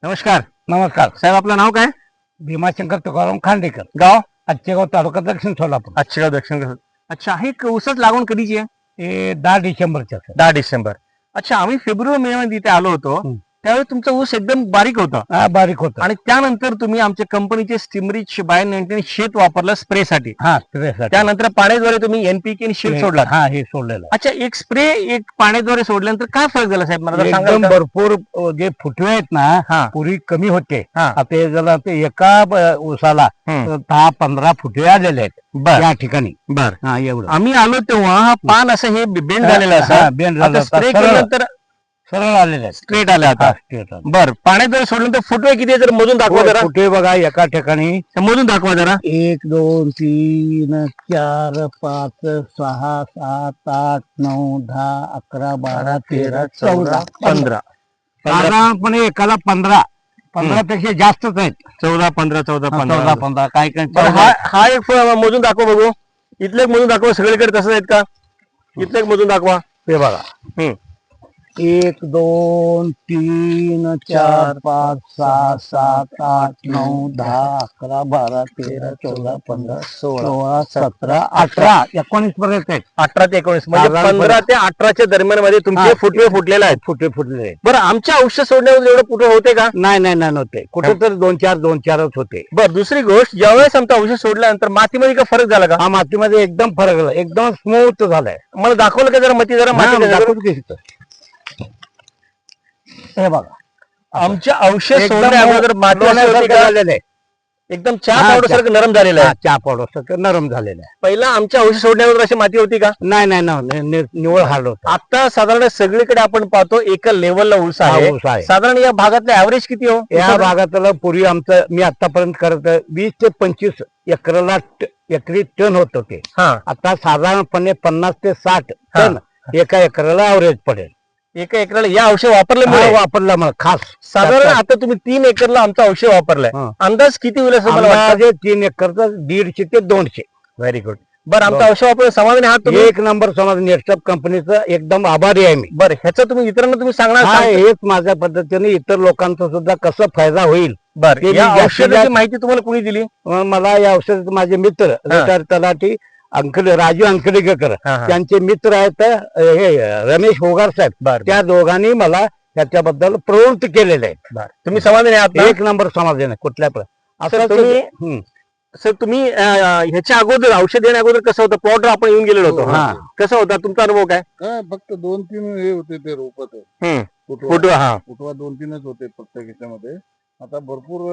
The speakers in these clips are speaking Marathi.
नमस्कार. नमस्कार साहेब, आपलं नाव काय? भीमाशंकर तुकाराम खांडेकर, गाव? आजचेगाव, तालुका दक्षिण सोलापूर. अच्छेगाव दक्षिण. अच्छा, ही ऊसच लागवण कधीची आहे? हे 10 डिसेंबरच्या 10 डिसेंबर. अच्छा, आम्ही फेब्रुवारी मे मध्ये इथे आलो होतो. त्यावेळी तुमचा ऊस एकदम बारीक होता हा बारीक होता. आणि त्यानंतर तुम्ही आमच्या कंपनीचे स्टिमरिच बाय 19 शेत वापरलं स्प्रे साठी. हा स्प्रेसाठी. त्यानंतर पाण्याद्वारे तुम्ही एनपीके आणि शेत सोडला. हा हे सोडलेलं अच्छा, एक स्प्रे एक पाण्याद्वारे सोडल्यानंतर काय फरक झाला साहेब, मला जरा सांगाल एकदम का? भरपूर जे फुटवे आहेत ना हा. पूर्वी कमी होते. हा. आता हे जरा ते एका ऊसाला 10-15 फुटवे आलेले आहेत बर या ठिकाणी. बर. हा एवढं आम्ही आलो तेव्हा हा पान असं हे बेंड झालेलं हा, असं बेंड झालं होतं. स्प्रे सरळ. केल्यानंतर सरळ आलेले आहेत. स्ट्रेट आले आता. हा, straight आले. बर, पाण्याद्वारे सोडल्यानंतर फुटवे किती आहे जर मोजून दाखवा जरा. फुटवे बघा एका ठिकाणी मोजून दाखवा जरा. 1 2 3 4 5 6 7 8 9 10 11 12 13 14 15 साधारणपणे एकाला 15 पेक्षा जास्तच आहेत. 14 15 14 15. 15 काय काय बरं, हा एक मोजून दाखवा बघू. इथले एक मोजून दाखवा. सगळीकडे तसंच आहेत का? इथले एक मोजून दाखवा. हे बघा हम्म. 1 2 3 4 5 6 7 8 9 10 11 12 13 14 15 16 17 18 19 पर्यंत आहेत. 18 ते 19 म्हणजे साधारणपणे. 15 ते 18च्या दरम्यान मध्ये तुमचे हा. फुटवे फुटलेले आहेत. फुटे फुटले आहेत. बरं, आमच्या औषध सोडण्यावर एवढं फुटवे होते का? नाही नव्हते. कुठे तर 2-4च होते. बरं, दुसरी गोष्ट, ज्यावेळेस आमचं औषध सोडल्यानंतर मातीमध्ये का फरक झाला का? हा मातीमध्ये एकदम फरक झाला. एकदम स्मूथ झालाय. मला दाखवलं का जरा माती, जरा माती दाखवतो की इथं. हे बघा आमच्या औषध एकदम सोडण्या अगोदर माती अशी होती का? झालेलं आहे. एकदम चहा हा, पावडर सारखं नरम झालेलं आहे. चहा पावडर सारखं नरम झालेलं आहे. पहिला आमच्या औषध सोडण्यावर अशी माती होती का? नाही निवळ हार्ड होत. आता साधारण सगळीकडे आपण पाहतो एका लेवलला ऊस हा, आहे. ऊस आहे. साधारण या भागातलं ऍव्हरेज किती हो? या भागातलं पूर्वी आमचं मी आतापर्यंत करत 20 ते 25 एकरी टन होत होते. हा. आता साधारणपणे 50 ते 60 टन एका एकराला ॲव्हरेज पडेल. एका एकराला या औषध वापरल्यामुळे वापरल्यामुळे खास साधारण आता तुम्ही 3 एकरला आमचं औषध वापरलंय. हा. अंदाज किती होईल असं मला वाटतं? अंदाजे 3 एकरचा 150 ते 200. Very good. बरं, आमचं औषध वापरून समाधानी आहात तुम्ही? एक नंबर समाज नेटस्टॉप कंपनीचं एकदम आभारी आहे मी. बरं, ह्याचं तुम्ही इतरांना तुम्ही सांगणार हा, का? हेच माझ्या पद्धतीने इतर लोकांचा सुद्धा कसा फायदा होईल. बरं, ते या मी औषधाची माहिती तुम्हाला कुणी दिली? मला या औषधात माझे मित्र रिटायर तलाठी राजू अंकडेकर हा, हा. त्यांचे मित्र आहेत हे रमेश होगार साहेब. बरं, त्या दोघांनी मला त्याच्याबद्दल प्रवृत्त केलेले आहेत. बरं. तुम्ही समाधानी आहात ना? एक नंबर समाधान आहे कुठल्या सर, तुम्ही ह्याच्या अगोदर औषध देण्या अगोदर कसं होतं? प्लॉट आपण येऊन गेलेलो होतो. हा. कसं होता तुमचा अनुभव काय? फक्त 2-3 हे होते ते रोपत फुटवा. हा. फुटवा 2-3च होते प्रत्येक ह्याच्यामध्ये. आता भरपूर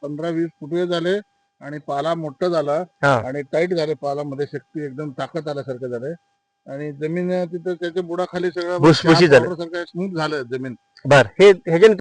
15-20 फुटवे झाले आणि पाला मोठं झाला हा. आणि टाईट झाले. पालामध्ये शक्ती एकदम ताकद आल्यासारखं झालंय आणि जमीन तिथं त्याच्या बुडाखाली सगळं भुसभुशीत झालं. स्मूथ झालं जमीन. बरं, हे ह्याच्याने